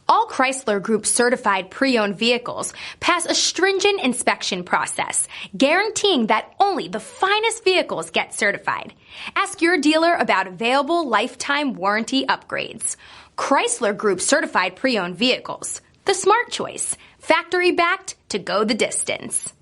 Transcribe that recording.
All Chrysler Group certified pre-owned vehicles pass a stringent inspection process, guaranteeing that only the finest vehicles get certified. Ask your dealer about available lifetime warranty upgrades. Chrysler Group certified pre-owned vehicles. The smart choice. Factory backed to go the distance.